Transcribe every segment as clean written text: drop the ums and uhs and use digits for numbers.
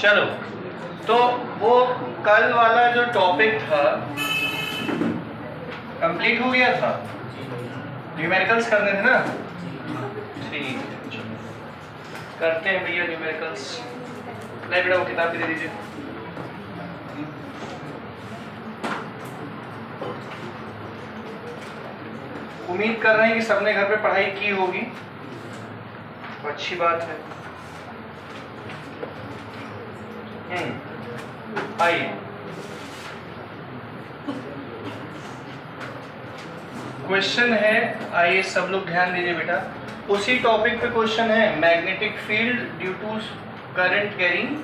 चलो, तो वो कल वाला जो टॉपिक था कंप्लीट हो गया था। न्यूमेरिकल्स करने थे ना? ठीक, चलो करते हैं भैया न्यूमेरिकल्स। नहीं बेटा, वो किताब भी दे दीजिए। उम्मीद कर रहे हैं कि सबने घर पे पढ़ाई की होगी, अच्छी बात है। आइए, क्वेश्चन है, आइए सब लोग ध्यान दीजिए बेटा। उसी टॉपिक पे क्वेश्चन है, magnetic field due to current carrying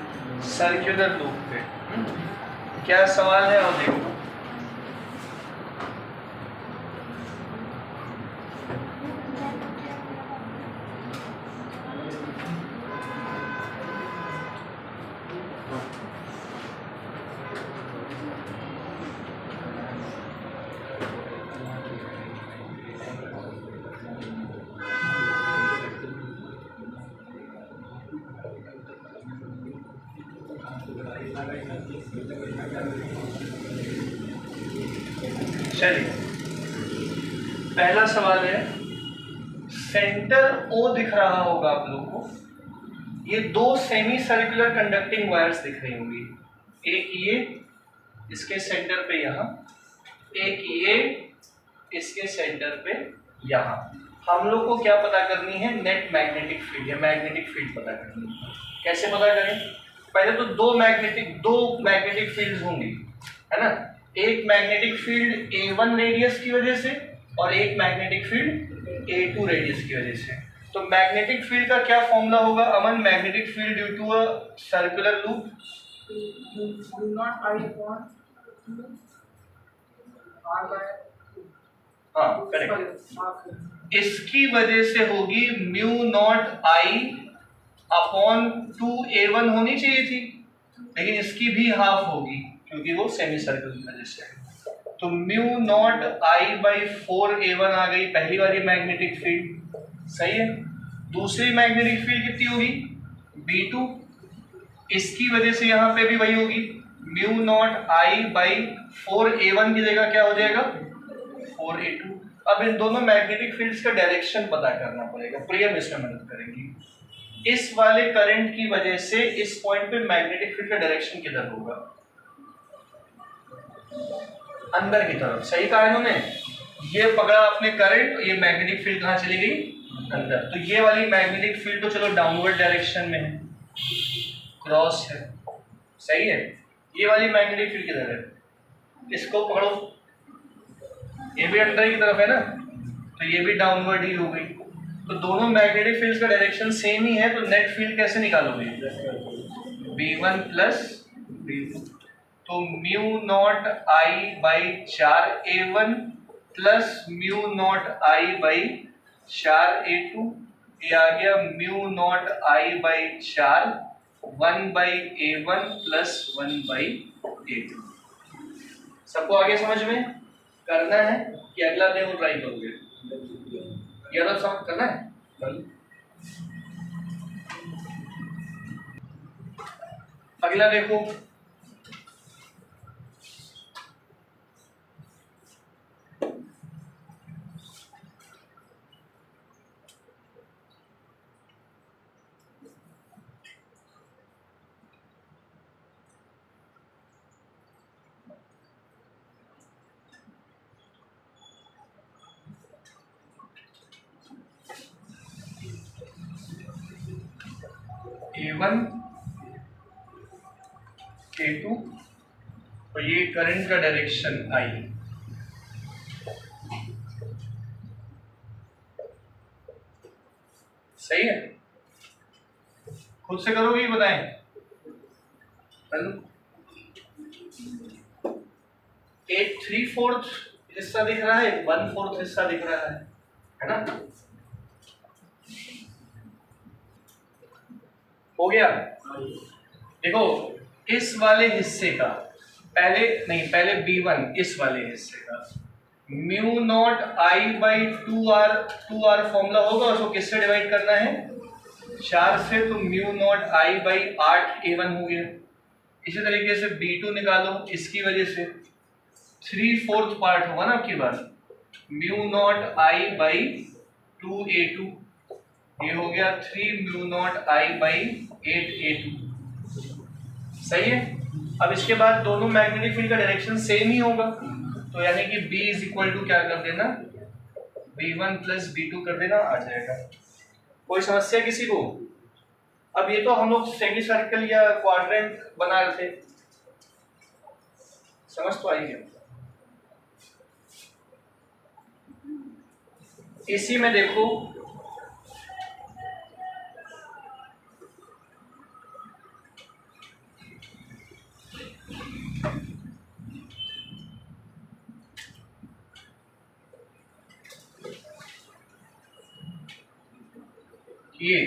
circular loop पे। क्या सवाल है और देखो। चलिए, पहला सवाल है, सेंटर O दिख रहा होगा आप लोगों को। ये दो सेमी सर्कुलर कंडक्टिंग वायर्स दिख रही होंगी, एक ये इसके सेंटर पे यहाँ, एक ये इसके सेंटर पे यहाँ। हम लोग को क्या पता करनी है? नेट मैग्नेटिक फील्ड या मैग्नेटिक फील्ड पता करनी है। कैसे पता करें? पहले तो दो मैग्नेटिक फील्ड्स होंगी, है ना? एक मैग्नेटिक फील्ड A1 रेडियस की वजह से और एक मैग्नेटिक फील्ड A2 रेडियस की वजह से। तो मैग्नेटिक फील्ड का क्या फॉर्मूला होगा Aman? Magnetic field due to a circular loop, हाँ करेक्ट, इसकी वजह से होगी म्यू नॉट आई अपॉन 2A1 होनी चाहिए थी, लेकिन इसकी भी हाफ होगी क्योंकि वो सेमी सर्कल की वजह से है। तो mu naught I by 4A1 आ गई पहली वाली मैग्नेटिक फील्ड, सही है। दूसरी मैग्नेटिक फील्ड कितनी होगी? B2, इसकी वजह से यहाँ पे भी वही होगी, mu naught I by 4A1 की जगह क्या हो जाएगा? 4A2। अब इन दोनों मैग्नेटिक फील्ड्स का डायरेक्शन पता करना पड़ेगा, प्रियम इसमें मदद करेंगी। इस वाले करंट की वजह से इस पॉइंट पे मैग्नेटिक फील्ड का डायरेक्शन किधर होगा? अंदर की तरफ, सही कहा इन्होंने। ये पकड़ा आपने करंट, ये मैग्नेटिक फील्ड कहाँ चली गई? अंदर। तो ये वाली मैग्नेटिक फील्ड तो चलो डाउनवर्ड डायरेक्शन में है, क्रॉस है, सही है। ये वाली मैग्नेटिक फील्ड किधर है? इसको पकड़ो, ये भी अंदर की तरफ है ना, तो ये भी डाउनवर्ड ही हो गई। तो दोनों मैग्नेटिक फील्ड्स का डायरेक्शन सेम ही है, तो नेट फील्ड कैसे निकालोगे? B1 plus B2। तो mu naught I by 4A1 plus mu naught I by 4A2, ये आ गया mu naught I by 4 1 by A1 plus 1 by A2। सबको आगे समझ में करना है कि अगला डेमो ट्राई करोगे? ये तो सब करना है। अगला देखो, A1 A2 और ये करंट का डायरेक्शन I। सही है, खुद से करोगे ही बताएं? एक 3/4 हिस्सा दिख रहा है, 1/4 हिस्सा दिख रहा है ना? हो गया। देखो इस वाले हिस्से का पहले B1 इस वाले हिस्से का mu naught I by 2R formula होगा, उसको किससे डिवाइड करना है? 4 से तो mu naught I by 8 A1 हो गया। इसी तरीके से B2 निकालो, इसकी वजह से 3/4 पार्ट होगा ना आपके पास, mu naught I by 2A2, ये हो गया 3 mu naught I by 8A2। सही है। अब इसके बाद दोनों मैग्नेटिक फील्ड का डायरेक्शन सेम ही होगा, तो यानी कि B इज इक्वल टू क्या कर देना, B1 प्लस B2 कर देना, आ जाएगा। कोई समस्या किसी को? अब ये तो हम लोग सेमी सर्कल या क्वाड्रेंट बना रहे थे, समझ तो आई गया। इसी में देखो ये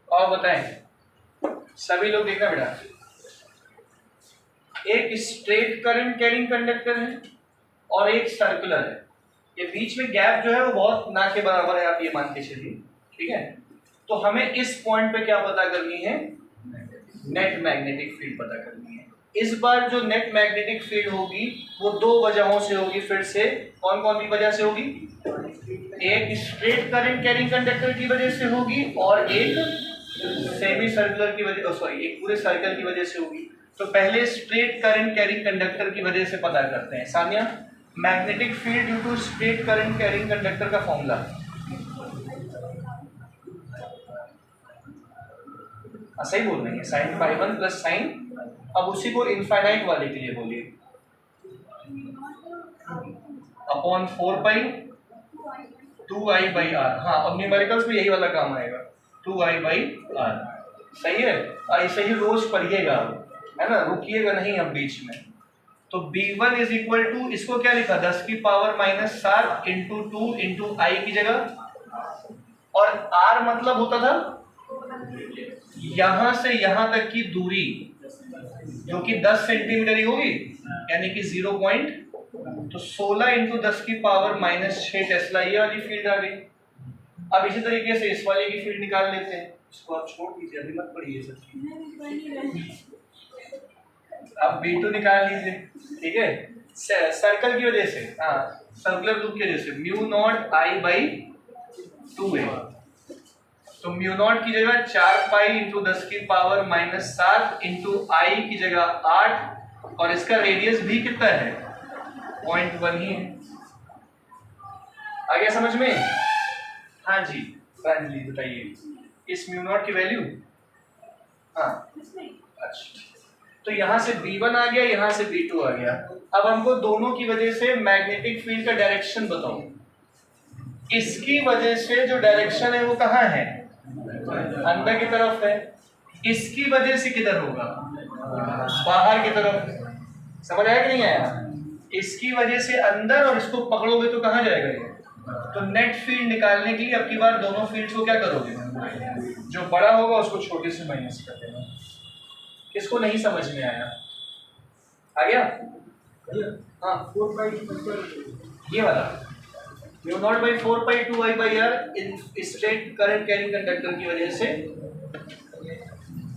और बताएं सभी लोग, देखना बेटा, एक स्ट्रेट करंट कैरिंग कंडक्टर है और एक सर्कुलर है। ये बीच में गैप जो है वो बहुत ना के बराबर है, आप ये मान के चलिए, ठीक है। तो हमें इस पॉइंट पे क्या पता करनी है, नेट मैग्नेटिक फील्ड पता करनी है। इस बार जो नेट मैग्नेटिक फील्ड होगी वो दो वजहों से होगी। फिर से कौन कौन सी वजह से होगी? एक स्ट्रेट करंट कैरिंग कंडक्टर की वजह से होगी और एक सेमी सर्कुलर की वजह, सॉरी, एक पूरे सर्कल की वजह से होगी। तो पहले स्ट्रेट करंट कैरिंग कंडक्टर की वजह से पता करते हैं। Sania, magnetic field due to straight current carrying conductor का फॉर्मूला। सही बोल रही है, साइन पाई 1 प्लस साइन, अब उसी को इनफाइनाइट वाले के लिए बोलिए, upon 4 pi 2i by are. हाँ, अब न्यूमेरिकल्स में यही वाला काम आएगा, 2i बाई आर। सही है, ऐसे ही रोज पढ़िएगा, है ना, रुकिएगा नहीं अब बीच में। तो B1 इज इक्वल टू, इसको क्या लिखा, 10 की पावर माइनस 7 इंटू 2 इंटू आई की जगह, और R मतलब होता था यहां से यहां तक की दूरी, जो कि 10 सेंटीमीटर ही होगी, यानी कि 0 पॉइंट, तो 16 इंटू 10 की पावर माइनस 6 टेस्ला, ये वाली फील्ड आ गई। अब इसी तरीके से इस वाले की फील्ड निकाल लेते हैं, इसको आप छोड़ दीजिए, अभी मत पढ़िए सब। अब B2 निकाल लीजिए, ठीक है, सर्कल की वजह से, हाँ, सर्कुलर लूप की वजह से, म्यू नॉट आई बाई 2 है, तो म्यू नॉट की जगह 4 पाई इंटू 10 की पावर माइनस 7 इंटू आई की जगह 8, और इसका रेडियस भी कितना है, 0.1 ही है। आ गया समझ में? हाँ जी, जी बताइए इस म्यू नॉट की वैल्यू। हाँ, अच्छा, तो यहाँ से B1 आ गया, यहाँ से B2 आ गया। अब हमको दोनों की वजह से मैग्नेटिक फील्ड का डायरेक्शन बताओ। इसकी वजह से जो डायरेक्शन है वो कहाँ है, अंदर की तरफ है। इसकी वजह से किधर होगा, बाहर की तरफ। समझ आया कि नहीं आया? इसकी वजह से अंदर, और इसको पकड़ोगे तो कहाँ जाएगा ये। तो नेट फील्ड निकालने के लिए अब की बार दोनों फील्ड्स को क्या करोगे, जो बड़ा होगा उसको छोटे से माइनस कर देना। किसको नहीं समझ में आया? आ गया? हाँ, 4 पाई ये वाला mu naught by 4 pi 2i by R in straight current carrying conductor की वजह से,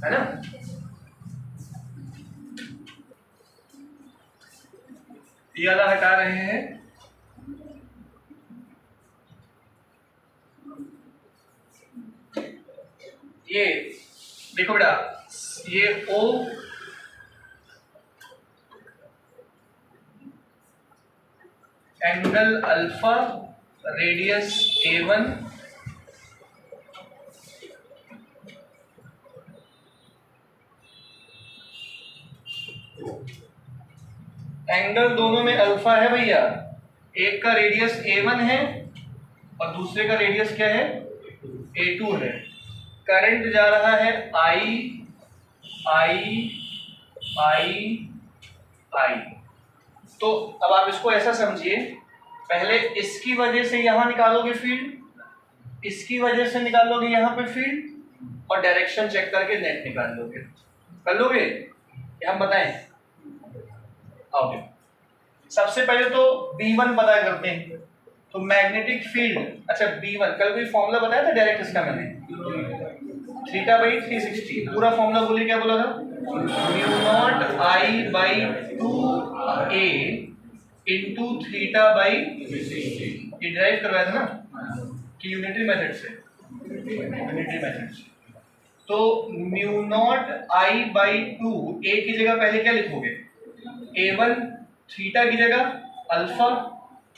है ना। ये वाला हटा रहे हैं, ये देखो बेटा, ये O angle alpha, radius A1, angle दोनों में अल्फा है भैया। एक का रेडियस A1 है और दूसरे का रेडियस क्या है, A2 है। करंट जा रहा है I। तो अब आप इसको ऐसा समझिए, पहले इसकी वजह से यहां निकालोगे फील्ड, इसकी वजह से निकाल लोगे यहाँ पे फील्ड और डायरेक्शन चेक करके नेट निकाल लोगे। कर लोगे या हम बताएं? ओके, सबसे पहले तो B1 पता करते हैं। तो मैग्नेटिक फील्ड, अच्छा B1 कल कोई फॉर्मूला बताया था डायरेक्ट इसका मैंने, θ/360। पूरा फॉर्मूला बोलिए, क्या बोला था? μ0I/2a into θ/360। ये ड्राइव करवाया था ना कि यूनिटरी मेथड से, यूनिटरी मेथड से। तो μ0I/2 a की जगह पहले क्या लिखोगे? a1 थीटा की जगह अल्फा,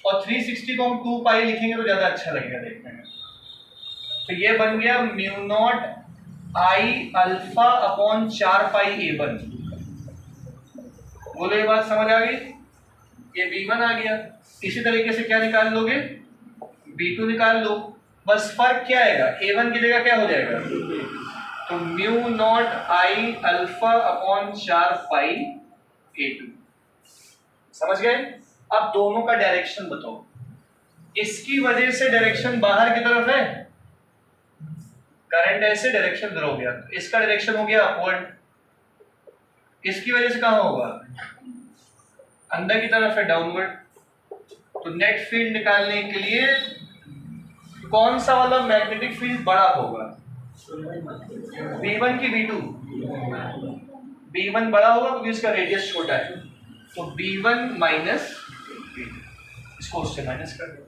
और 360 को हम 2 पाई लिखेंगे तो ज्यादा अच्छा लगेगा देखने में। तो ये बन गया μ0I अल्फा अपॉन 4 पाई a1। बोलो ये बात समझ आ गई? ये B1 आ गया। इसी तरीके से क्या निकाल लोगे? B2 निकाल लो। बस फर्क क्या आएगा? a1 की जगह क्या हो जाएगा? तो μ0I अल्फा अपॉन 4 पाई a2। समझ गए? अब दोनों का डायरेक्शन बताओ। इसकी वजह से डायरेक्शन बाहर की तरफ है, करंट ऐसे, डायरेक्शन इधर हो गया, तो इसका डायरेक्शन हो गया अपवर्ड। इसकी वजह से कहां होगा? अंदर की तरफ है, डाउनवर्ड। तो नेट फील्ड निकालने के लिए कौन सा वाला मैग्नेटिक फील्ड बड़ा होगा? B1 की B2? B1 बड़ा होगा क्योंकि इसका रेडियस छोटा है। तो B1 माइनस B2, इसको उससे माइनस कर दो।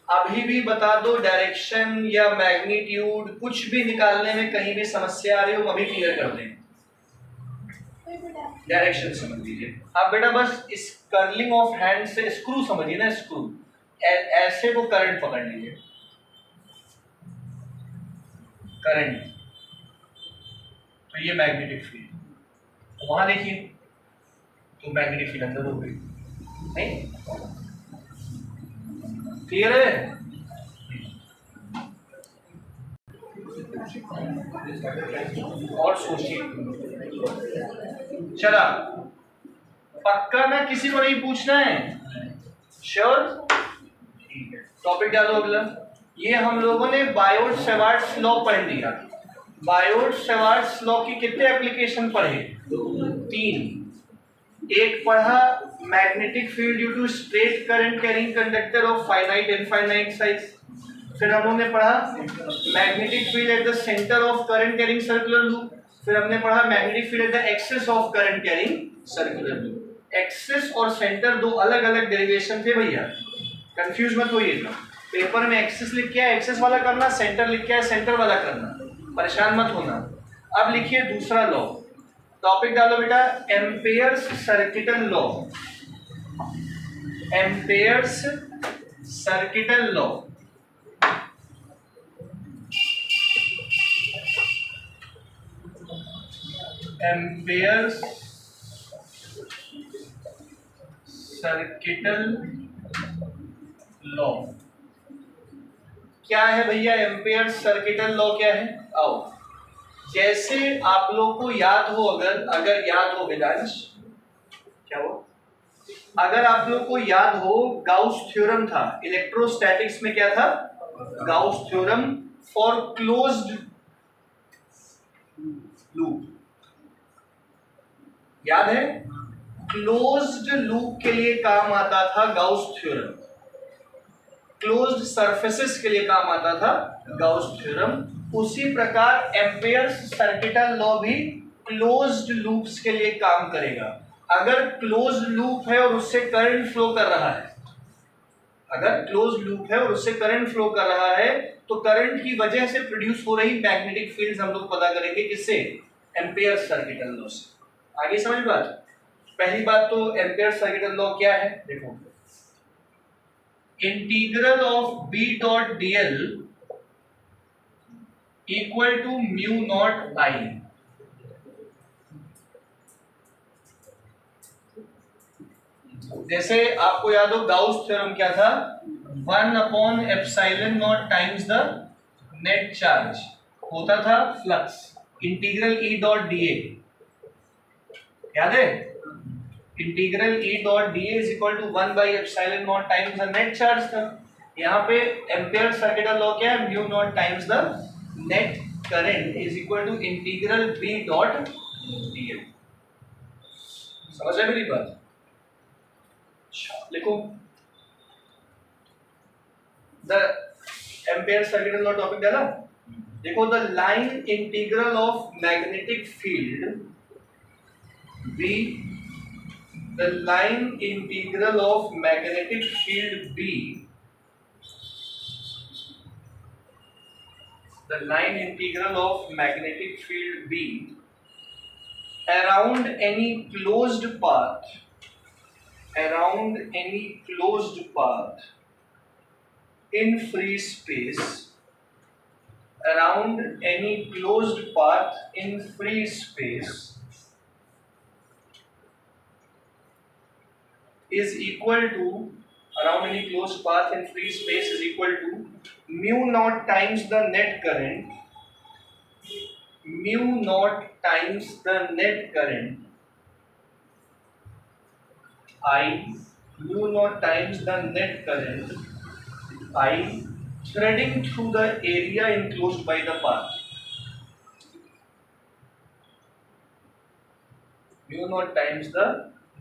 अभी भी बता दो, डायरेक्शन या मैग्नीट्यूड कुछ भी निकालने में कहीं भी समस्या आ रही हो, अभी क्लियर कर दें। डायरेक्शन समझ लीजिए आप बेटा, बस इस कर्लिंग ऑफ हैंड से स्क्रू समझिए ना, स्क्रू ऐसे वो करंट पकड़ लीजिए, करंट। तो ये मैग्नेटिक फील्ड, वहां देखिए तो मैग्नेटिक फील्ड अंदर हो गई, नहीं? क्लियर है? और सोचिए, चला पक्का ना, किसी को नहीं पूछना है? श्योर? ठीक है, टॉपिक डालो अगला। ये हम लोगों ने बायोट-सेवार्ट्स लॉ पढ़ लिया। बायोट-सेवार्ट्स लॉ की कितने एप्लीकेशन पढ़े? 3। एक पढ़ा magnetic field due to straight current carrying conductor of finite infinite size. फिर हम लोगों ने पढ़ा magnetic field at the centre of current carrying circular loop. फिर हमने पढ़ा magnetic field at the axis of current carrying circular loop. Axis और centre दो अलग अलग डेरिवेशन थे भैया, कंफ्यूज मत होइएगा। पेपर में एक्सिस लिख के है एक्सिस वाला करना, सेंटर लिख के है सेंटर वाला करना, परेशान मत होना। अब लिखिए दूसरा लॉ, टॉपिक डालो बेटा, Ampere's circuital law. Ampere's circuital law. Ampere's circuital law क्या है भैया? एम्पेयर्स सर्किटल लॉ क्या है? आओ, जैसे आप लोग को याद हो, अगर याद हो वेदांश, क्या हो, अगर आप लोग को याद हो, गाउस थ्योरम था इलेक्ट्रोस्टैटिक्स में। क्या था? Gauss theorem for closed loop, याद है? क्लोज्ड लूप के लिए काम आता था गाउस थ्योरम, क्लोज्ड सरफेसेस के लिए काम आता था गाउस थ्योरम। उसी प्रकार एम्पेयर्स सर्किटल लॉ भी क्लोज्ड लूप्स के लिए काम करेगा। अगर क्लोज्ड लूप है और उससे करंट फ्लो कर रहा है, अगर क्लोज्ड लूप है और उससे करंट फ्लो कर रहा है, तो करंट की वजह से प्रोड्यूस हो रही मैग्नेटिक फील्ड्स हम लोग पता करेंगे किससे? एम्पेयर्स सर्किटल लॉ से। आगे समझ बात? पहली बात तो एम्पेयर्स सर्किटल लॉ क्या है देखो, integral of B dot dl equal to mu naught I। जैसे आपको याद हो गाउस थ्योरम क्या था? 1/ε0 टाइम्स द नेट चार्ज होता था flux, integral E dot dA, याद है? Integral E dot dA is equal to 1/ε0 times the net charge था। यहाँ पे एम्पेयर सर्किटल लॉ क्या है, mu naught times the net current is equal to integral B dot D L. समझ रहे मेरी बात? लिखो the ampere circuital law topic डाला। देखो the line integral of magnetic field B, the line integral of magnetic field B, the line integral of magnetic field B around any closed path, around any closed path in free space, around any closed path in free space is equal to, around any closed path in free space is equal to mu naught times the net current, mu naught times the net current I, mu naught times the net current I threading through the area enclosed by the path. Mu naught times the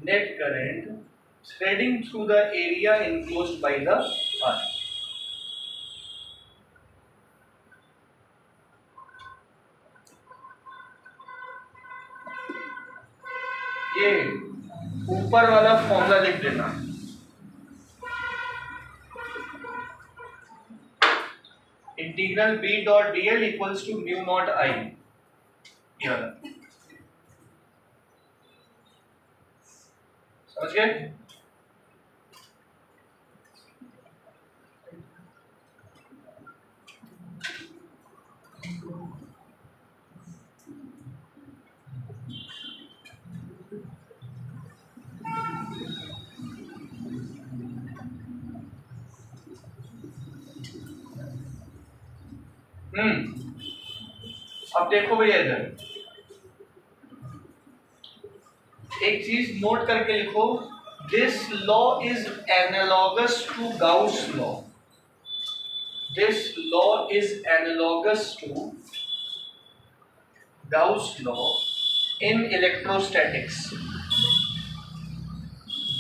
net current threading through the area enclosed by the path. ये ऊपर वाला formula लिख देना, integral B dot D L equals to mu naught I. समझ गए? अब देखो भैया इधर एक चीज नोट करके लिखो, this law is analogous to Gauss law, this law is analogous to Gauss law in electrostatics,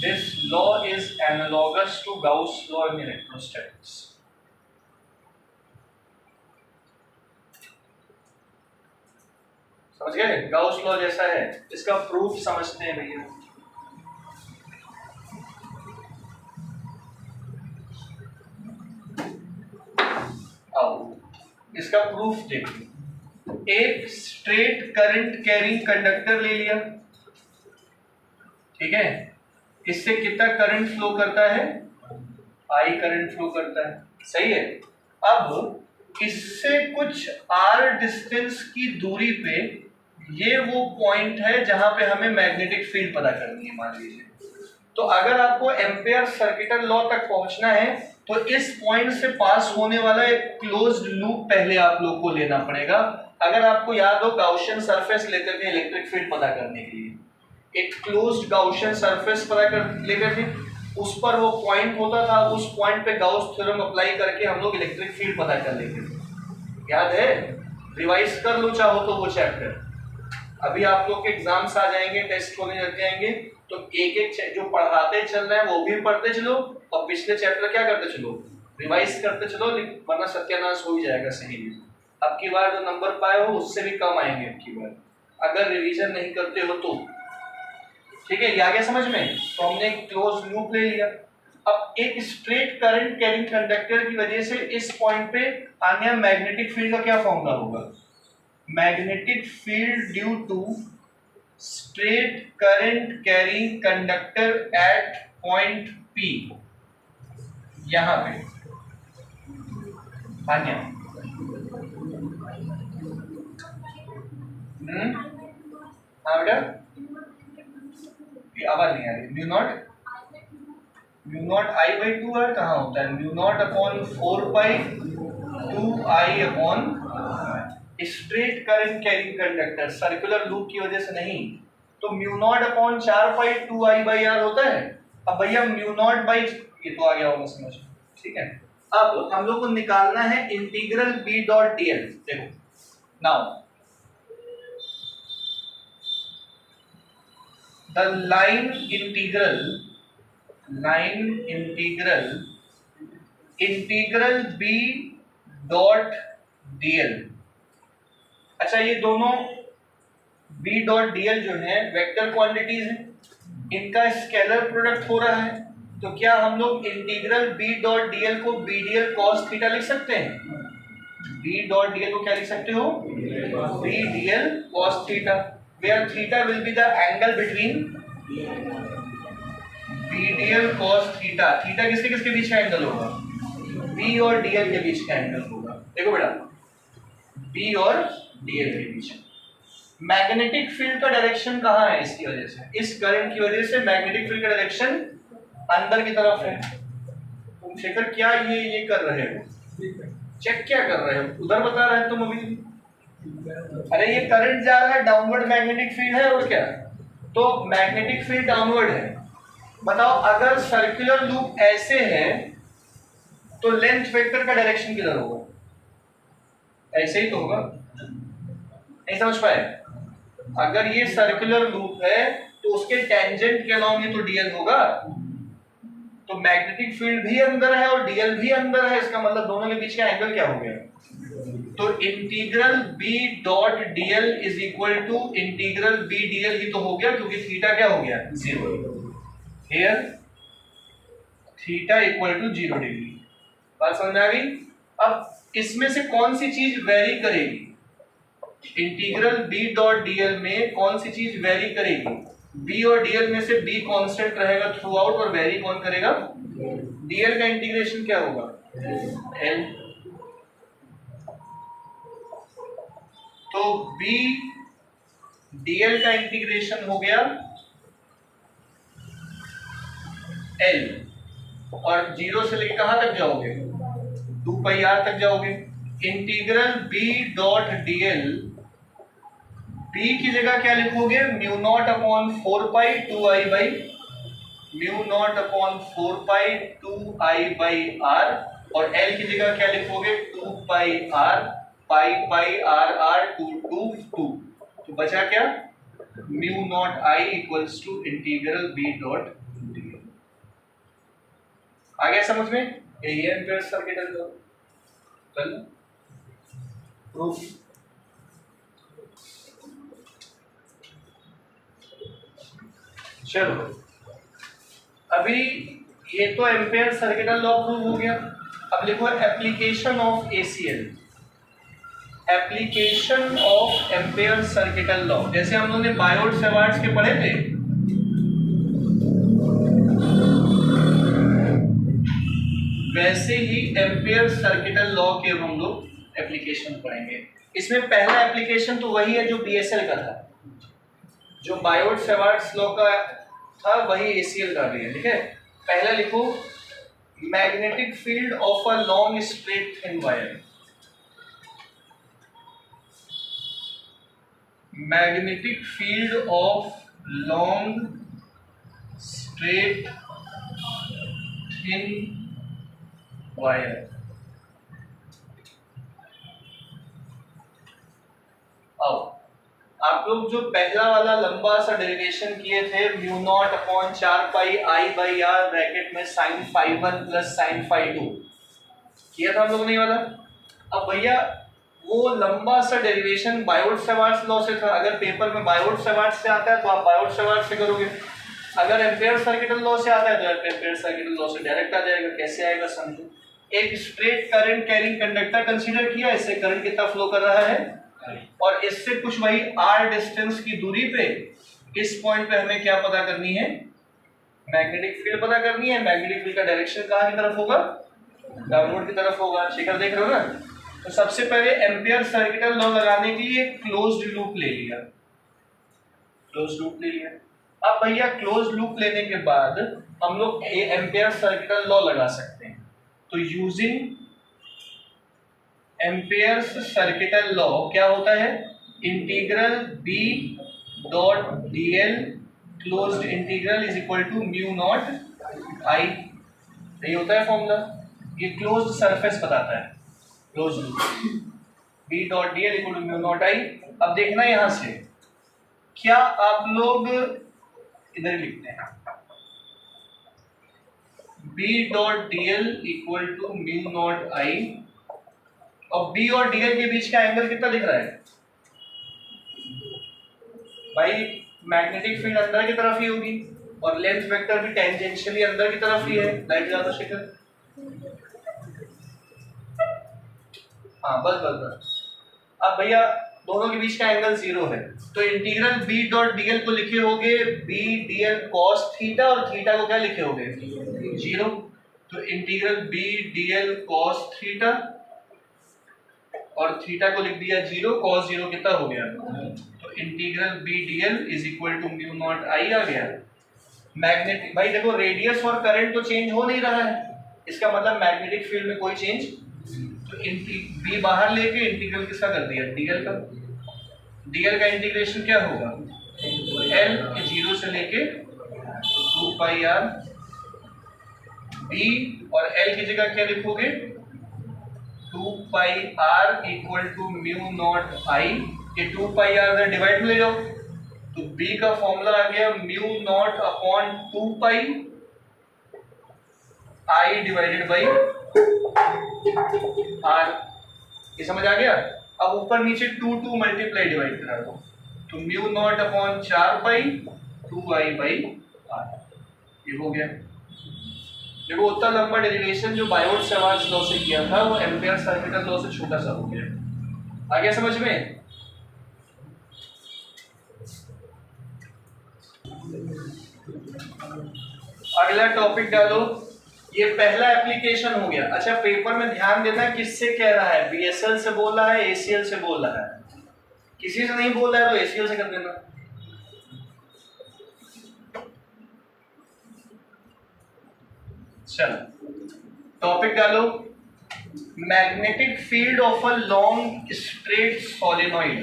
this law is analogous to Gauss law in electrostatics. समझ गए? गाउस लॉ जैसा है, इसका प्रूफ समझते हैं भैया। आओ इसका प्रूफ देखो, एक स्ट्रेट करंट कैरिंग कंडक्टर ले लिया, ठीक है, इससे कितना करंट फ्लो करता है, आई करंट फ्लो करता है, सही है। अब इससे कुछ आर डिस्टेंस की दूरी पे ये वो पॉइंट है जहां पे हमें मैग्नेटिक फील्ड पता करनी है, मान लीजिए। तो अगर आपको एम्पेयर सर्किटल लॉ तक पहुंचना है तो इस पॉइंट से पास होने वाला एक क्लोज्ड लूप पहले आप लोग को लेना पड़ेगा। अगर आपको याद हो गाउशियन सरफेस लेकर के इलेक्ट्रिक फील्ड पता करने के लिए, एक क्लोज्ड गाउशियन सरफेस पता कर लेकर के उस पर वो पॉइंट होता था, उस पॉइंट पे गाउस थ्योरम अप्लाई करके हम लोग इलेक्ट्रिक फील्ड पता कर लेते थे। याद है? रिवाइज कर लो चाहो तो वो चैप्टर। अभी आप लोग के एग्जाम्स आ जाएंगे, टेस्ट होने लग जाएंगे, तो एक एक जो पढ़ाते चल रहे हैं वो भी पढ़ते चलो और पिछले चैप्टर क्या करते चलो, रिवाइज करते चलो, वरना सत्यानाश हो ही जाएगा सही में। अब की बार जो नंबर पाए हो उससे भी कम आएंगे अब की बार, अगर रिवीजन नहीं करते हो तो। ठीक है, ये आ गया समझ में? तो हमने क्लोज लूप ले लिया। अब एक स्ट्रेट करंट कैरिंग कंडक्टर की वजह से इस पॉइंट पे आने मैग्नेटिक फील्ड का क्या फॉर्मूला होगा, magnetic field due to straight current carrying conductor at point P, यहां पे आन्या हाँ बेटा, आवाज नहीं आ रही। Mu naught I by 2r कहाँ होता है, mu naught upon 4 pi 2i upon straight current carrying conductor circular loop की वजह से नहीं, तो mu naught upon 4 pi 2i by r होता है। अब भैया म्यू नॉट बाई, ये तो आ गया होगा समझ, ठीक है। अब हम लोग को निकालना है इंटीग्रल बी डॉट डीएल। देखो now the line integral B dot dl. अच्छा, ये दोनों बी डॉट डीएल जो है वेक्टर क्वांटिटीज है, इनका स्केलर प्रोडक्ट हो रहा है। तो क्या हम लोग इंटीग्रल बी डॉट डीएल को बी डीएल कॉस थीटा लिख सकते हैं? बी डॉट डीएल को क्या लिख सकते हो? B DL cos theta, where theta will be the angle between B DL cos theta. Theta किसके किसके बीच का एंगल होगा? बी और डीएल के बीच का एंगल होगा। देखो बेटा, बी और डीएल के बीच। मैग्नेटिक फील्ड का डायरेक्शन कहाँ है? इसकी वजह से, इस करंट की वजह से मैग्नेटिक फील्ड का डायरेक्शन अंदर की तरफ है। तुम शेखर क्या ये कर रहे हो? चेक क्या कर रहे हो? उधर बता रहे हैं तुम अभी। अरे ये करंट जा रहा है, डाउनवर्ड मैग्नेटिक फील्ड है और क्या, तो मैग्नेटिक फील्ड डाउनवर्ड है। बताओ, अगर सर्कुलर लूप ऐसे है तो लेंथ वेक्टर का डायरेक्शन किधर होगा? ऐसे ही तो होगा। नहीं समझ पाए? अगर ये सर्कुलर लूप है तो उसके टेंजेंट के अलोंग ही तो डीएल होगा। तो मैग्नेटिक फील्ड भी अंदर है और डीएल भी अंदर है, इसका मतलब दोनों के बीच का एंगल क्या हो गया? तो integral B dot D L is equal to integral B D L ही तो हो गया, क्योंकि थीटा क्या हो गया? 0। Here theta equal to 0 degree. बात समझ में आ गई? अब इसमें से कौन सी चीज वेरी करेगी? इंटीग्रल बी डॉट डीएल में कौन सी चीज वेरी करेगी? बी और डीएल में से बी कांस्टेंट रहेगा थ्रू आउट, और वेरी कौन करेगा? डीएल का इंटीग्रेशन क्या होगा? एल। तो बी डीएल का इंटीग्रेशन हो गया एल, और 0 से लेकर कहां तक जाओगे? 2 पाई आर तक जाओगे। Integral B dot D L, B की जगह क्या लिखोगे? Mu naught upon 4 pi 2 I by mu naught upon 4 pi 2 I by R, और एल की जगह क्या लिखोगे? 2 pi R pi pi R R 2 2 2। तो बचा क्या? Mu naught I equals to integral B dot D L. आ गया समझ में? यही है एम्पियर सर्किट का प्रूफ। चलो, अभी ये तो एम्पियर सर्किटल लॉ प्रूव हो गया। अब लिखो application of ACL, application of ampere circuital law. जैसे हम लोगों ने बायोट सेवार्ट्स के पढ़े थे, वैसे ही एम्पियर सर्किटल लॉ के हम लोग एप्लीकेशन पढ़ेंगे। इसमें पहला एप्लीकेशन तो वही है जो बीएसएल का था, जो बायोट सेवार्ट्स लॉ का था वही एसीएल का भी है। ठीक है, पहला लिखो magnetic field of a long straight thin wire. Magnetic field of long straight thin wire. अब आप लोग जो पहला वाला लंबा सा डेरिवेशन किए थे, mu naught upon 4 pi I by R bracket में sine phi 1 plus sine phi 2 किया था हम लोगों ने वाला। अब भैया वो लंबा सा डेरिवेशन बायोट सेवार्ट्स लॉ से था। अगर पेपर में बायोट सेवार्ट्स से आता है तो आप बायोट सेवार्ट्स से करोगे, अगर एम्पियर सर्किटल लॉ से आता है तो एम्पियर सर्किटल लॉ से डायरेक्ट आ जाएगा। कैसे आएगा समझो। एक straight current carrying conductor consider किया, इससे करंट कितना फ्लो कर रहा है, और इससे कुछ वही r डिस्टेंस की दूरी पे इस पॉइंट पे हमें क्या पता करनी है? मैग्नेटिक फील्ड पता करनी है। मैग्नेटिक फील्ड का डायरेक्शन कहाँ की तरफ होगा? डाउनवर्ड की तरफ होगा। शिखर देख रहे हो ना? तो सबसे पहले एम्पियर सर्किटल लॉ लगाने के लिए क्लोज्ड लूप ले लिया, क्लोज्ड लूप ले लिया। अब भैया क्लोज्ड लूप लेने के बाद हम लोग एम्पियर सर्किटल लॉ लगा सकते हैं। तो यूजिंग एम्पियर सर्किटल लॉ क्या होता है? Integral B dot D L closed integral is equal to mu naught I. यही होता है फॉर्मूला। ये क्लोज्ड सरफेस बताता है, closed loop. B dot D L equal to mu naught I. अब देखना यहां से क्या आप लोग इधर ही लिखते हैं, B dot D L equal to mu naught I, और बी और डी एल के बीच का एंगल कितना दिख रहा है भाई? मैग्नेटिक फील्ड अंदर की तरफ ही होगी और लेंथ वेक्टर भी टेंजेंशियली अंदर की तरफ ही है। लाइट ज्यादा शेखर, हाँ बस बस बस। अब भैया दोनों के बीच का एंगल 0 है, तो integral B dot D L को लिखे होगे B D L cos theta, और थीटा को क्या लिखे होगे 0। तो integral B D L cos theta, और थीटा को लिख दिया 0, कॉस 0 कितना हो गया? तो integral B D L is equal to mu naught I आ गया। मैग्नेटिक, भाई देखो रेडियस और करंट तो चेंज हो नहीं रहा है, इसका मतलब मैग्नेटिक फील्ड में कोई चेंज। तो बी बाहर लेके इंटीग्रल किसका कर दिया? डीएल का। डीएल का इंटीग्रेशन क्या होगा? एल 0 से लेके 2 पाई आर बी, और एल की जगह क्या लिखोगे? 2 pi R equal to mu naught I. ये 2 पाई आर डिवाइड में ले जाओ, तो बी का फॉर्मूला आ गया mu naught upon 2 pi I divided by R. ये समझ आ गया? अब ऊपर नीचे 2 मल्टीप्लाई डिवाइड करा दो, तो mu naught upon 4 pi 2 I by R, ये हो गया। देखो उतना लंबा डेरिवेशन जो बायोट-सवार्ट्स लॉ से किया था वो एम्पियर सर्किटल लॉ से छोटा सा हो गया। आ गया समझ में? अगला टॉपिक डालो, ये पहला एप्लीकेशन हो गया। अच्छा पेपर में ध्यान देना किससे कह रहा है, बीएसएल से बोल रहा है, एसीएल से बोल रहा है। किसी से नहीं बोल रहा है तो एसीएल से कर देना। चलो टॉपिक डालो, magnetic field of a long straight solenoid.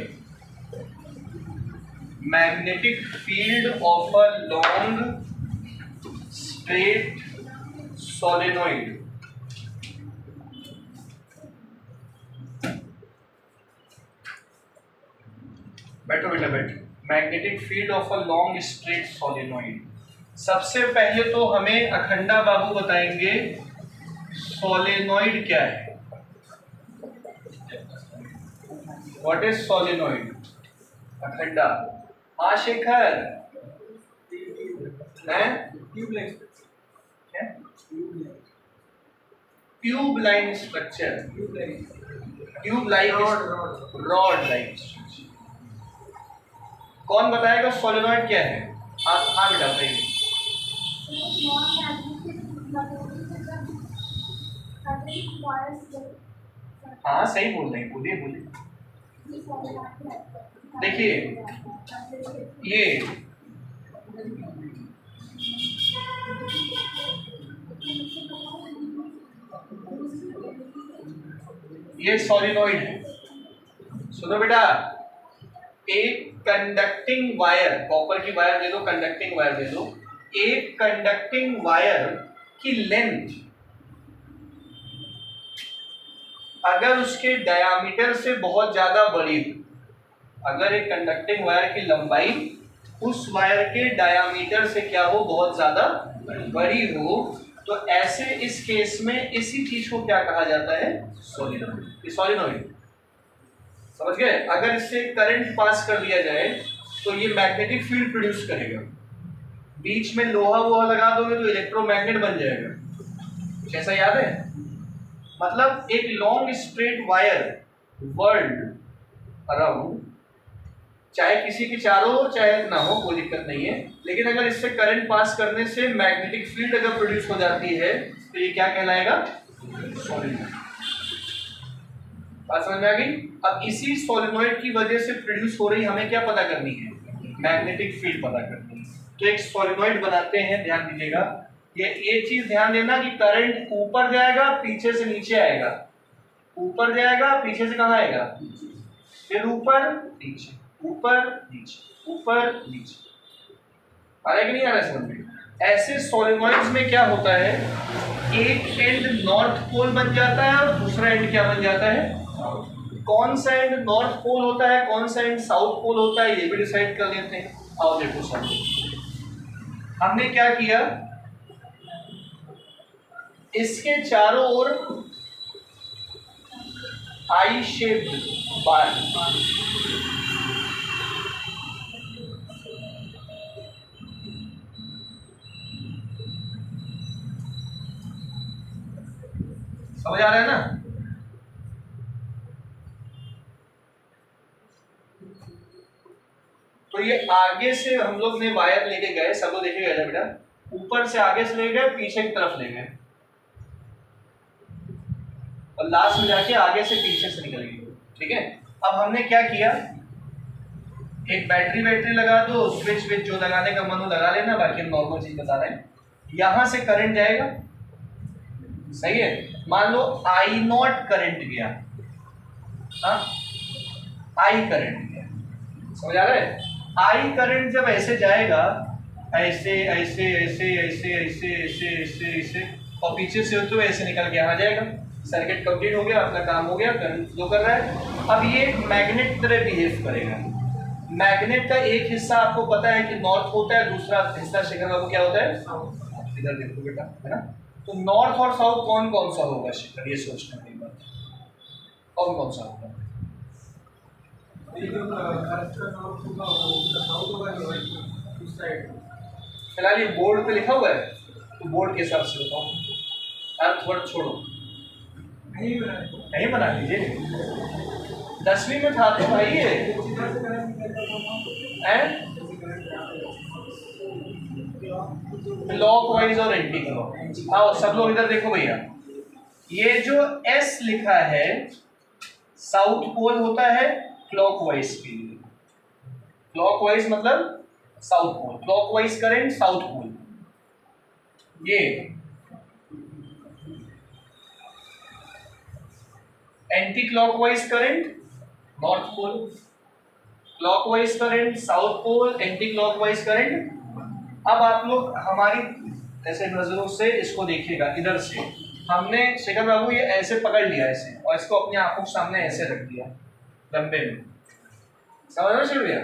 Magnetic field of a long straight solenoid. बैठो बेटा बैठो। Magnetic field of a long straight solenoid. सबसे पहले तो हमें अखंडा बाबू बताएंगे सोलेनॉइड क्या है। What is solenoid? अखंडा। हाँ शेखर है? Tube line structure, tube like rod like structure. कौन बताएगा सोलेनॉइड क्या है? हाँ बेटा बताइए। हाँ सही बोल रहे हैं, बोलिए बोलिए। देखिए ये सोलिनॉइड है। सुनो बेटा, एक कंडक्टिंग वायर, कॉपर की वायर दे दो, कंडक्टिंग वायर दे दो। एक कंडक्टिंग वायर की लेंथ अगर उसके डायामीटर से बहुत ज्यादा बड़ी हो, अगर एक कंडक्टिंग वायर की लंबाई उस वायर के डायामीटर से क्या हो, बहुत ज्यादा बड़ी हो, तो ऐसे इस केस में इसी चीज को क्या कहा जाता है? सोलिनॉइड। सोलिनॉइड समझ गए? अगर इससे करंट पास कर दिया जाए तो ये मैग्नेटिक फील्ड प्रोड्यूस करेगा। बीच में लोहा वोहा लगा दोगे तो इलेक्ट्रोमैग्नेट बन जाएगा। कुछ ऐसा याद है? मतलब एक long straight wire world around, चाहे किसी के चारों हो चाहे ना हो, कोई दिक्कत नहीं है, लेकिन अगर इससे करंट पास करने से मैग्नेटिक फील्ड अगर प्रोड्यूस हो जाती है तो ये क्या कहलाएगा? सोलिनॉइड। बात समझ में आ गई? अब इसी सोलिनॉइड की वजह से प्रोड्यूस हो रही हमें क्या पता करनी है? मैग्नेटिक फील्ड पता करनी है। तो एक सोलिनॉइड बनाते हैं, ध्यान दीजिएगा। ये चीज ध्यान देना कि करंट ऊपर जाएगा पीछे से नीचे आएगा, ऊपर जाएगा पीछे से कहाँ आएगा, फिर ऊपर नीचे, ऊपर नीचे, ऊपर नीचे। आ रहा है कि नहीं आ रहा है समझ में? ऐसे सोलेनॉइड्स में क्या होता है, एक एंड नॉर्थ पोल बन जाता है और दूसरा एंड क्या बन जाता है, कौन सा एंड नॉर्थ पोल होता है, कौन सा एंड साउथ पोल होता है, ये भी डिसाइड कर लेते हैं। आओ देखो सब, हमने क्या किया, इसके चारों ओर आई शेप्ड बार, समझ आ रहा है ना। तो ये आगे से हम लोग ने वायर लेके गए, सब लोग देखे गए बेटा, ऊपर से आगे से ले गए, पीछे की तरफ ले गए और लास्ट में जाके आगे से पीछे से निकल गई। ठीक है, अब हमने क्या किया, एक बैटरी लगा दो, स्विच जो लगाने का मन हो लगा लेना, बाकी हम नॉर्मल चीज बता रहे हैं। यहां से करंट जाएगा, सही है, मान लो आई नॉट करंट गया, हाँ आई करंट गया, समझ आ रहा है। आई करंट जब ऐसे जाएगा, ऐसे ऐसे ऐसे ऐसे ऐसे ऐसे ऐसे ऐसे और पीछे से होते हुए ऐसे निकल के आ जाएगा, सर्किट कंप्लीट हो गया, अपना काम हो गया, करंट फ्लो कर रहा है। अब ये मैग्नेट की तरह बिहेव करेगा। मैग्नेट का एक हिस्सा आपको पता है कि नॉर्थ होता है, दूसरा हिस्सा शिखर बाबू क्या होता है, इधर देखो बेटा, है ना। तो नॉर्थ और साउथ कौन कौन सा होगा शिखर, ये सोचना है बात, कौन कौन सा होगा। फिलहाल ये बोर्ड पे लिखा हुआ है, तो बोर्ड के हिसाब से बताओ, अर्थ वर्ड छोड़ो, नहीं बना लीजिए, 10वीं में था तो भाई ये क्लॉक वाइज और एंटी क्लॉक। आओ सब लोग इधर देखो भैया, ये जो एस लिखा है साउथ पोल होता है क्लॉकवाइज के लिए, क्लॉकवाइज मतलब south pole, clockwise current south pole. ये anti clockwise current north pole, clockwise current south pole, anti clockwise current. अब आप लोग हमारी ऐसे नजरों से इसको देखिएगा, इधर से हमने शेखर बाबू ये ऐसे पकड़ लिया ऐसे, और इसको अपनी आंखों के सामने ऐसे रख दिया लंबे में, समझ रहे हो भैया।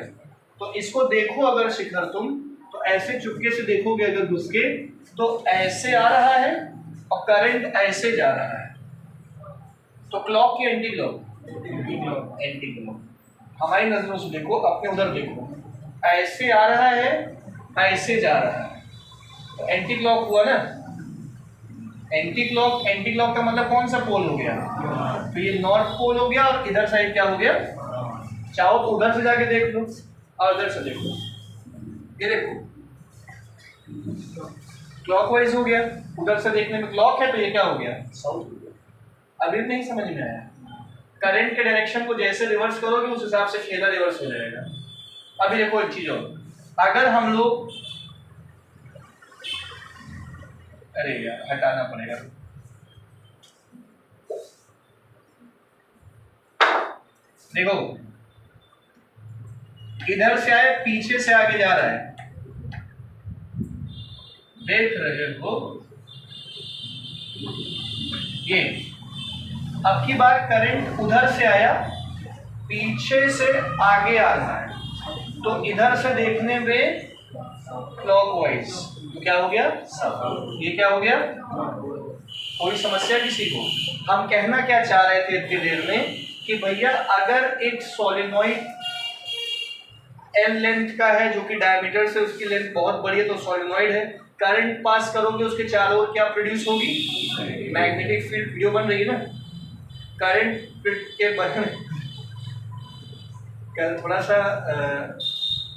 तो इसको देखो अगर शिखर तुम, तो ऐसे चुपके से देखोगे अगर घुस के, तो ऐसे आ रहा है और करंट ऐसे जा रहा है। तो क्लॉक की एंटी क्लॉक, एंटी क्लॉक। हमारी नजरों से देखो, अपने उधर देखो, ऐसे आ रहा है ऐसे जा रहा है, तो एंटी क्लॉक हुआ ना। एंटी क्लॉक का मतलब कौन सा पोल हो गया, तो ये नॉर्थ पोल हो गया, और इधर साइड क्या हो गया, चाहो तो उधर से जाके देख लो और इधर से देखो, ये देखो क्लॉकवाइज हो गया, उधर से देखने में क्लॉक है, तो ये क्या हो गया, साउथ हो गया। अभी नहीं समझ में आया, करंट के डायरेक्शन को जैसे रिवर्स करोगे उस हिसाब से खेला रिवर्स हो जाएगा। अभी देखो एक चीज और, अगर हम लोग, अरे यार हटाना पड़ेगा, देखो इधर से आए पीछे से आगे जा रहा है, देख रहे हो ये। अब की बार करंट उधर से आया, पीछे से आगे आ रहा है, तो इधर से देखने में क्लॉकवाइज, तो क्या हो गया, ये क्या हो गया। कोई समस्या किसी को, हम कहना क्या चाह रहे थे इतनी देर में कि भैया अगर एक सोलेनॉइड एल लेंथ का है, जो कि डायमीटर से उसकी लेंथ बहुत बड़ी है, तो सोलेनॉइड है, करंट पास करोगे उसके चारों ओर क्या प्रोड्यूस होगी, मैग्नेटिक फील्ड। वीडियो बन रही है ना, करंट के बनने कल थोड़ा सा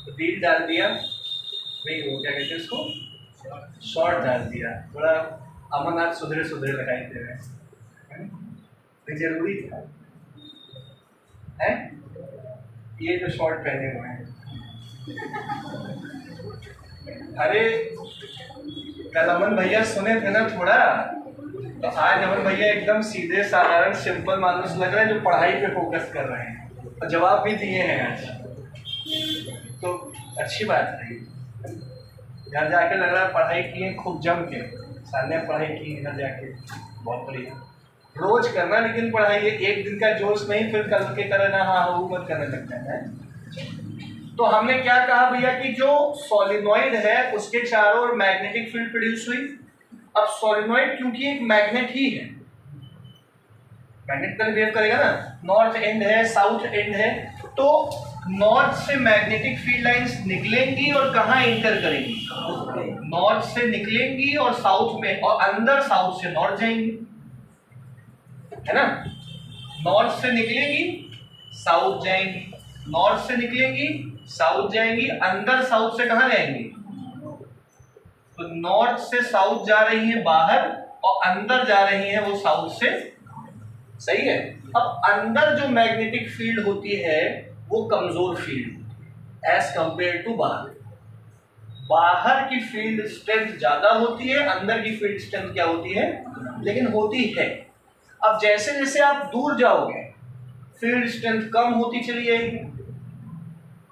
रील डाल दिया, नहीं वो क्या कहते हैं उसको, शॉर्ट डाल दिया, थोड़ा अमरनाथ सुधरे सुधरे लगाई दे रहे, जरूरी था है ये जो शॉर्ट पहने हुए हैं। अरे कल अमन भैया सुने थे ना थोड़ा, तो आज अमन भैया एकदम सीधे साधारण सिंपल मानुस लग रहे हैं, जो पढ़ाई पे फोकस कर रहे हैं, और जवाब भी दिए हैं आज, तो अच्छी बात है। घर जाके लग रहा है पढ़ाई किए खूब जम के, सामने पढ़ाई की घर जाके, बहुत बढ़िया। रोज करना लेकिन पढ़ाई, एक दिन का जोश नहीं फिर कल के करना हाँ वो मत करने लगता है। तो हमने क्या कहा भैया कि जो सोलिनॉइड है उसके चारों ओर मैग्नेटिक फील्ड प्रोड्यूस हुई। अब सोलिनॉइड क्योंकि एक मैग्नेट ही है, मैग्नेट का बिहेव करेगा ना, नॉर्थ एंड है साउथ एंड है, तो नॉर्थ से मैग्नेटिक फील्ड लाइंस निकलेंगी और कहाँ एंटर करेंगी, नॉर्थ से निकलेंगी और साउथ में, और अंदर साउथ से नॉर्थ जाएंगी, है ना। नॉर्थ से निकलेंगी साउथ जाएंगी, नॉर्थ से निकलेंगी साउथ जाएंगी, अंदर साउथ से कहाँ जाएंगी, तो नॉर्थ से साउथ जा रही है बाहर और अंदर जा रही है वो साउथ से, सही है। अब अंदर जो मैग्नेटिक फील्ड होती है वो कमजोर फील्ड एज कंपेयर टू बाहर। बाहर की फील्ड स्ट्रेंथ ज्यादा होती है, अंदर की फील्ड स्ट्रेंथ क्या होती है, लेकिन होती है। अब जैसे जैसे आप दूर जाओगे फील्ड स्ट्रेंथ कम होती चली जाएगी,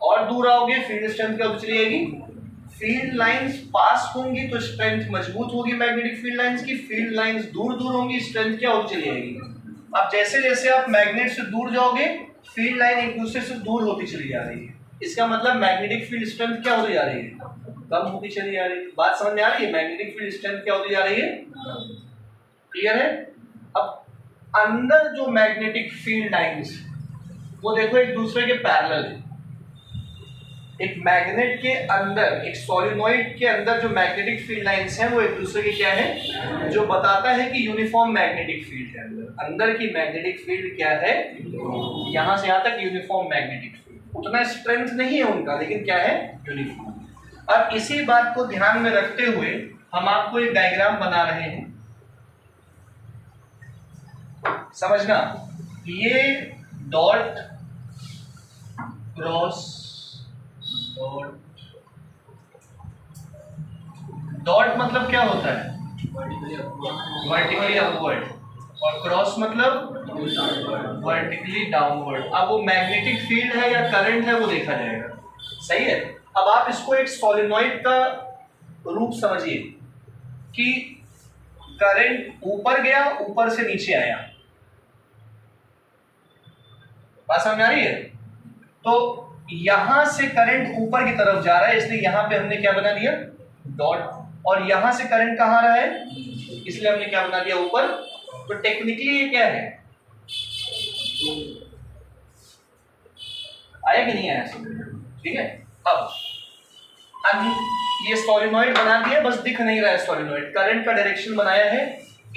और दूर आओगे फील्ड स्ट्रेंथ क्या होती चली जाएगी, फील्ड लाइंस पास होंगी तो स्ट्रेंथ मजबूत होगी मैग्नेटिक फील्ड लाइंस की, फील्ड लाइंस दूर दूर होंगी स्ट्रेंथ क्या होती चली जाएगी। अब जैसे जैसे आप मैग्नेट से दूर जाओगे फील्ड लाइन एक दूसरे से दूर होती चली जा रही है, इसका मतलब मैग्नेटिक फील्ड स्ट्रेंथ क्या होती जा रही है, कम होती चली जा रही है। बात समझ में आ रही है, मैग्नेटिक फील्ड स्ट्रेंथ क्या होती जा रही है, क्लियर है। अब अंदर जो मैग्नेटिक फील्ड लाइंस वो देखो एक दूसरे के पैरेलल है, एक मैग्नेट के अंदर, एक सोलिनॉइड के अंदर जो मैग्नेटिक फील्ड लाइंस हैं वो एक दूसरे के क्या है, जो बताता है कि यूनिफॉर्म मैग्नेटिक फील्ड है अंदर, अंदर की मैग्नेटिक फील्ड क्या है, यहां से यहां तक यूनिफॉर्म मैग्नेटिक फील्ड, उतना स्ट्रेंथ नहीं है उनका लेकिन क्या है, यूनिफॉर्म। अब इसी बात को ध्यान में रखते हुए हम आपको एक डायग्राम बना रहे हैं, समझना। ये डॉट क्रॉस डॉट मतलब क्या होता है, वर्टिकली अपवर्ड, और क्रॉस मतलब वर्टिकली डाउनवर्ड। अब वो मैग्नेटिक फील्ड है या करंट है वो देखा जाएगा, सही है। अब आप इसको एक सोलिनॉइड का रूप समझिए कि करंट ऊपर गया ऊपर से नीचे आया, बात समझ आ रही है। तो यहां से करंट ऊपर की तरफ जा रहा है इसलिए यहां पे हमने क्या बना दिया, डॉट, और यहां से करंट कहां आ रहा है इसलिए हमने क्या बना दिया, ऊपर। तो टेक्निकली ये क्या है, आया कि नहीं आया, ठीक है। अब ये सोलिनॉइड बना दिया, बस दिख नहीं रहा है सोलिनॉइड, करंट का डायरेक्शन बनाया है,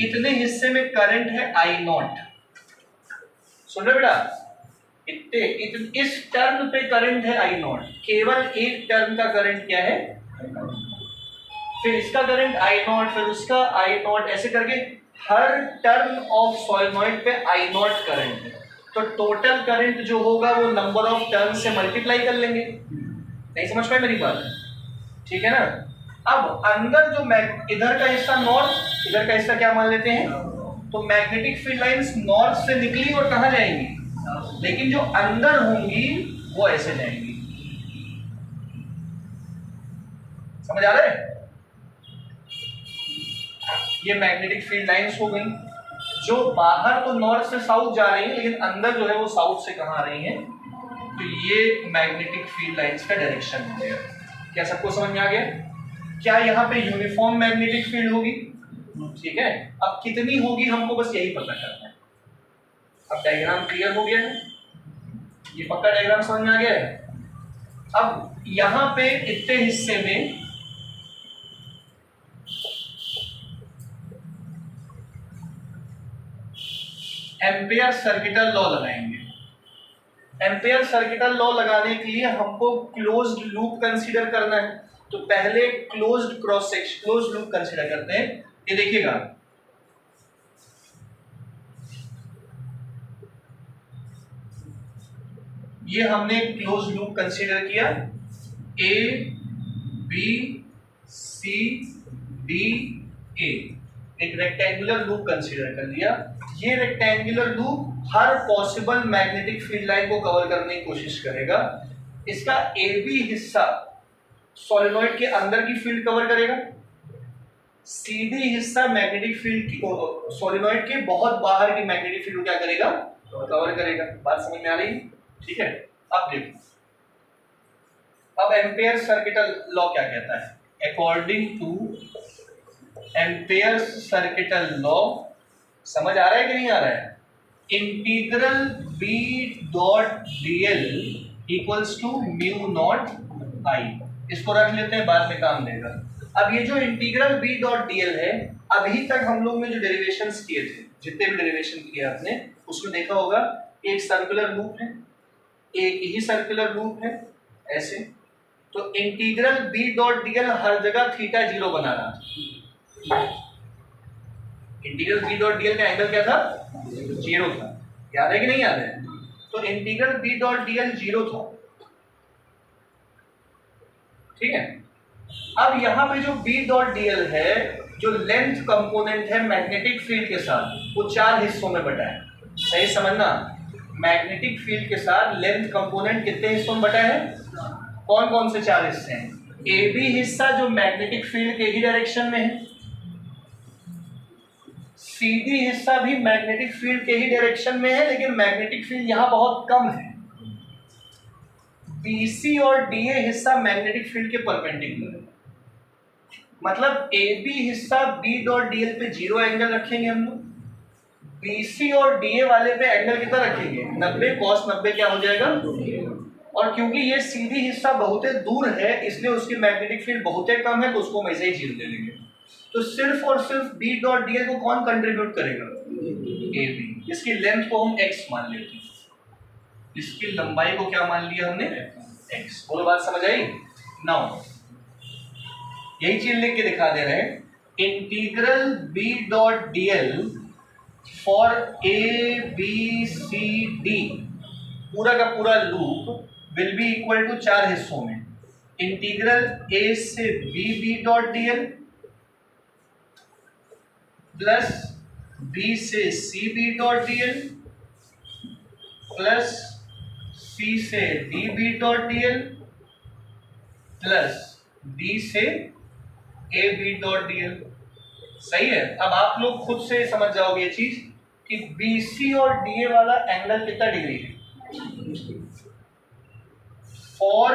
इतने हिस्से में करंट है I नॉट, सुन रहे बेटा, इस टर्न पे करंट है I नॉट, केवल एक टर्न का करंट क्या है, फिर इसका करंट I नॉट, फिर उसका I नॉट, ऐसे करके हर टर्न ऑफ सोलिनॉइड पे I नॉट करंट है। तो टोटल करंट जो होगा वो नंबर ऑफ टर्न से मल्टीप्लाई कर लेंगे। नहीं समझ पाए मेरी बात, ठीक है ना। अब अंदर जो इधर का हिस्सा नॉर्थ, इधर का हिस्सा क्या मान लेते हैं, तो मैग्नेटिक फील्ड लाइंस नॉर्थ से निकली और कहां जाएंगी, लेकिन जो अंदर होंगी वो ऐसे जाएंगी, समझ आ रहा है। ये मैग्नेटिक फील्ड लाइंस हो गई, जो बाहर तो नॉर्थ से साउथ जा रही है लेकिन अंदर जो है वो साउथ से कहां आ रही है, तो ये मैग्नेटिक फील्ड लाइंस का डायरेक्शन हो गया। क्या सबको समझ में आ गया, क्या यहाँ पे यूनिफॉर्म मैग्नेटिक फील्ड होगी, ठीक है। अब कितनी होगी हमको बस यही पता करना है। अब डायग्राम क्लियर हो गया है, ये पक्का डायग्राम समझ में आ गया है। अब यहां पे इतने हिस्से में एम्पियर सर्किटल लॉ लगाएंगे। एम्पियर सर्किटल लॉ लगाने के लिए हमको क्लोज्ड लूप कंसीडर करना है, तो पहले closed cross section, closed loop consider करते हैं। ये देखिएगा, ये हमने क्लोज लूप कंसीडर किया, ए बी सी डी ए, एक रेक्टेंगुलर लूप कंसीडर कर लिया। ये रेक्टेंगुलर लूप हर पॉसिबल मैग्नेटिक फील्ड लाइन को कवर करने की कोशिश करेगा। इसका ए बी हिस्सा सोलेनोइड के अंदर की फील्ड कवर करेगा, सीधी हिस्सा मैग्नेटिक फील्ड की, सोलेनोइड के बहुत बाहर की मैग्नेटिक फील्ड क्या करेगा, कवर करेगा। बात समझ में आ रही है? ठीक है। अब देखो, अब एम्पेयर सर्किटल लॉ क्या कहता है? According to ampere circuital law, समझ आ रहा है कि नहीं आ रहा है? Integral B dot D L equals to mu naught I. इसको रख लेते हैं, बाद में काम देगा। अब ये जो इंटीग्रल बी डॉट डीएल है, अभी तक हम लोग ने जो डेरिवेशंस किए थे, जितने भी डेरिवेशन किए आपने, उसमें देखा होगा एक सर्कुलर लूप है, एक ही सर्कुलर लूप है, ऐसे। तो इंटीग्रल बी डॉट डीएल हर जगह थीटा 0 बना रहा। इंटीग्रल बी डॉट डीएल का एंगल क्या था? 0 था। याद है कि नहीं याद है? तो इंटीग्रल बी डॉट डीएल 0 था। ठीक है। अब यहां पे जो बी डॉट डीएल है, जो लेंथ कंपोनेंट है मैग्नेटिक फील्ड के साथ, वो 4 हिस्सों में बटा है। सही समझना, मैग्नेटिक फील्ड के साथ लेंथ कंपोनेंट कितने हिस्सों में बटा है? कौन कौन से 4 हिस्से हैं? ए बी हिस्सा जो मैग्नेटिक फील्ड के ही डायरेक्शन में है, सीडी हिस्सा भी मैग्नेटिक फील्ड के ही डायरेक्शन में है, लेकिन मैग्नेटिक फील्ड यहां बहुत कम है। बीसी और डीए हिस्सा मैग्नेटिक फील्ड के परपेंडिकुलर है। मतलब ए बी हिस्सा बी डॉट डीएल पे 0 एंगल रखेंगे हम लोग, बीसी और डीए वाले पे एंगल कितना रखेंगे? 90 cos 90 क्या हो जाएगा? और क्योंकि ये सीधी हिस्सा बहुत दूर है, इसलिए उसकी मैग्नेटिक फील्ड बहुत कम है, तो उसको हम ऐसे ही 0 दे देंगे। तो सिर्फ और सिर्फ बी डॉट डीएल को कौन कंट्रीब्यूट करेगा? A B. इसकी लेंथ को हम x मान लेते हैं, इसकी लंबाई को क्या मान लिया हमने? x। बोलो, बात समझ आई? नाउ यही चीज लिख के दिखा दे रहे हैं, integral B dot D L for A B C D, पूरा का पूरा loop will be equal to 4 हिस्सों में। इंटीग्रल ए से B dot D L plus B से C B dot D L plus C से D B dot D L plus D से A B dot DL. सही है। अब आप लोग खुद से समझ जाओगे ये चीज कि बीसी और डीए वाला एंगल कितना डिग्री है। फॉर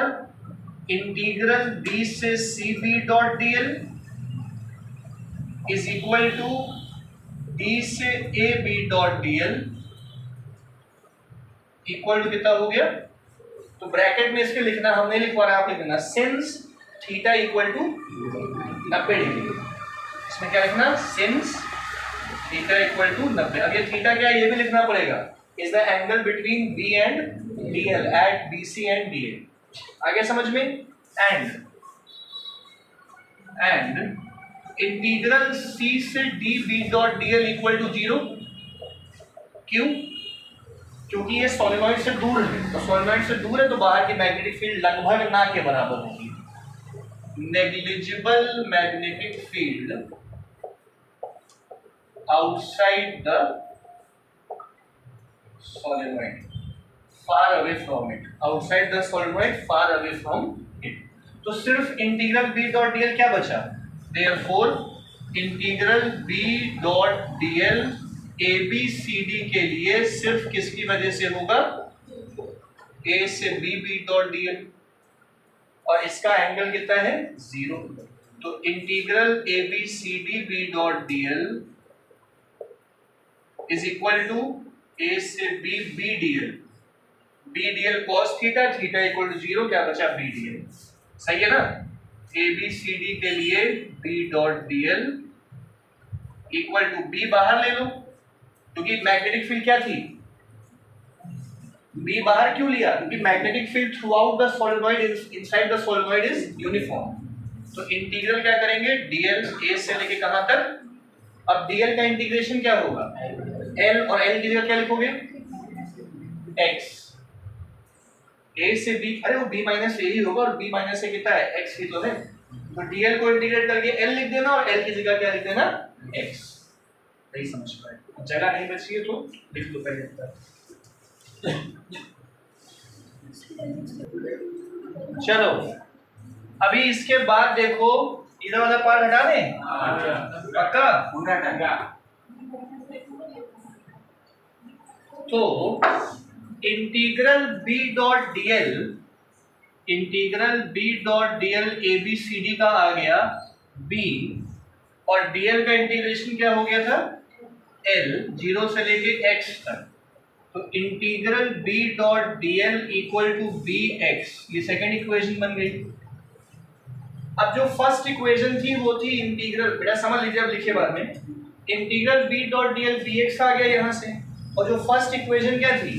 इंटीग्रल बी से C B dot D L is equal to D से A B dot DL equal to कितना हो गया? तो ब्रैकेट में इसके लिखना, हमने लिखवा रहा है, आप लिखना since theta equal to 90 degree. इसमें क्या लिखना? Since theta equal to 90। अब ये थीटा क्या है ये भी लिखना पड़ेगा, is the angle between B and dl at BC and DA. आगे समझ में? एंड इंटीग्रल सी से D B dot DL equal to 0। क्यों? क्योंकि ये सोलेनॉइड से दूर है, तो सोलेनॉइड से दूर है तो बाहर की मैग्नेटिक फील्ड लगभग ना के बराबर होगी। Negligible magnetic field outside the solenoid, far away from it, outside the solenoid, far away from it. तो सिर्फ इंटीग्रल बी डॉट डीएल क्या बचा? Therefore integral B dot dl A B C D के लिए सिर्फ किसकी वजह से होगा? ए से बी बी डॉट डीएल, और इसका एंगल कितना है? 0। तो integral A B C D B dot D L is equal to A से B B D L, B DL cos theta, theta equal to 0, क्या बचा? B D L. सही है ना? ए बी सी डी के लिए B dot DL equal to, B बाहर ले लो क्योंकि मैग्नेटिक फील्ड क्या थी? बी बाहर क्यों लिया? क्योंकि magnetic field through out the solenoid inside the solenoid is uniform. तो इंटीग्रल क्या करेंगे? डीएल ए से लेके कहां तक? अब डीएल का इंटीग्रेशन क्या होगा? एल, और एल की जगह क्या लिखोगे? एक्स। ए से बी, अरे वो बी माइनस ए ही होगा, और बी माइनस ए कितना है? एक्स ही तो है। तो डीएल को इंटीग्रेट करके एल लिख देना, और एल की जगह क्या लिख देना? एक्स। नहीं समझ पाए? जगह नहीं बची है तो लिख लो पहले। चलो अभी इसके बाद देखो इधर वाला पार्ट हटा दें, पक्का पूरा टंगा। तो integral b dot dl, integral b dot dl ABCD का आ गया b, और dl का इंटीग्रेशन क्या हो गया था l, 0 से लेके x तक। तो integral b dot dl equal to bx, ये सेकंड इक्वेशन बन गई। अब जो फर्स्ट इक्वेशन थी वो थी इंटीग्रल, बेटा समझ लीजिए अब लिखे बाद में, integral b dot dl bx आ गया यहां से, और जो फर्स्ट इक्वेशन क्या थी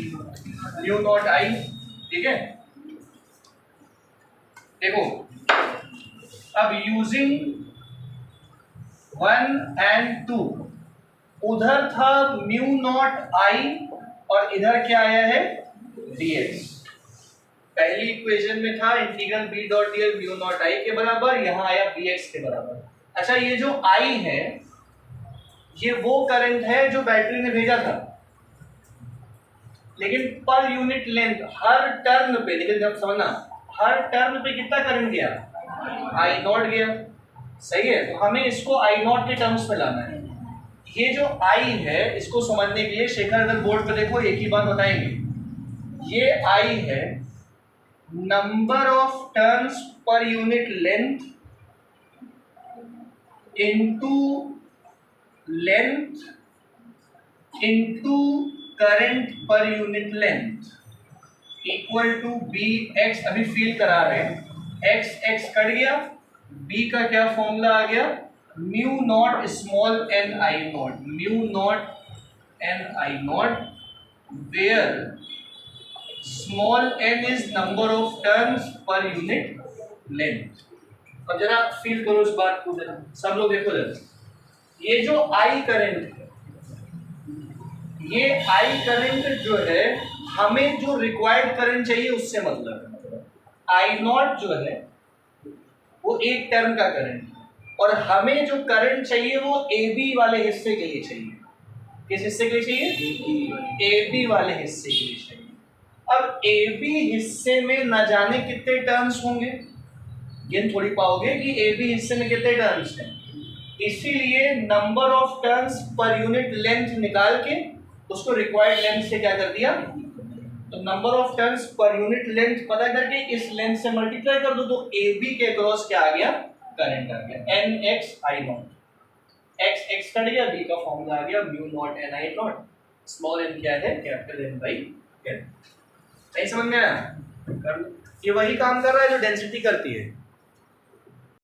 म्यू नॉट i, ठीक है। देखो अब यूजिंग 1 and 2, उधर था म्यू नॉट i और इधर क्या आया है dx। पहली इक्वेशन में था integral b dot dl mu naught i के बराबर, यहां आया bx के बराबर। अच्छा ये जो i है ये वो करंट है जो बैटरी ने भेजा था, लेकिन पर यूनिट लेंथ हर टर्न पे, लेकिन जब समझना हर टर्न पे कितना करंट गया आई नॉट गया, सही है। तो हमें इसको आई नॉट के टर्म्स में लाना है। ये जो आई है इसको समझने के लिए शेखर अगर बोर्ड पे देखो एक ही बात बताएंगे, ये आई है number of turns per unit length into length into current per unit length equal to B X. अभी फील करा रहे हैं, एक्स एक्स कट गया, बी का क्या फॉर्मूला आ गया mu naught small N I naught, mu naught N I naught, where small N is number of turns per unit length. अब जरा फील करो इस बात को, जरा सब लोग देखो जरा, ये जो आई करंट है, ये आई करंट जो है हमें जो रिक्वायर्ड करंट चाहिए उससे मतलब है। आई नॉट जो है वो एक टर्न का करंट है, और हमें जो करंट चाहिए वो ए बी वाले हिस्से के लिए चाहिए। किस हिस्से के लिए चाहिए? ए बी वाले हिस्से के लिए चाहिए। अब ए बी हिस्से में न जाने कितने टर्न्स होंगे, गिन थोड़ी पाओगे कि ए बी हिस्से में कितने टर्न्स हैं, इसीलिए number of turns per unit length निकाल के उसको रिक्वायर्ड लेंथ से क्या कर दिया, तो number of turns per unit length पता करके इस लेंथ से मल्टीप्लाई कर दो, तो ए बी के अक्रॉस क्या आ गया, करंट आ गया N X I naught. X X cut गया, बी का फॉर्मूला आ गया mu naught N I naught, small N क्या है कैपिटल एन बाई एन। सही समझ में आया? ये वही काम कर रहा है जो डेंसिटी करती है।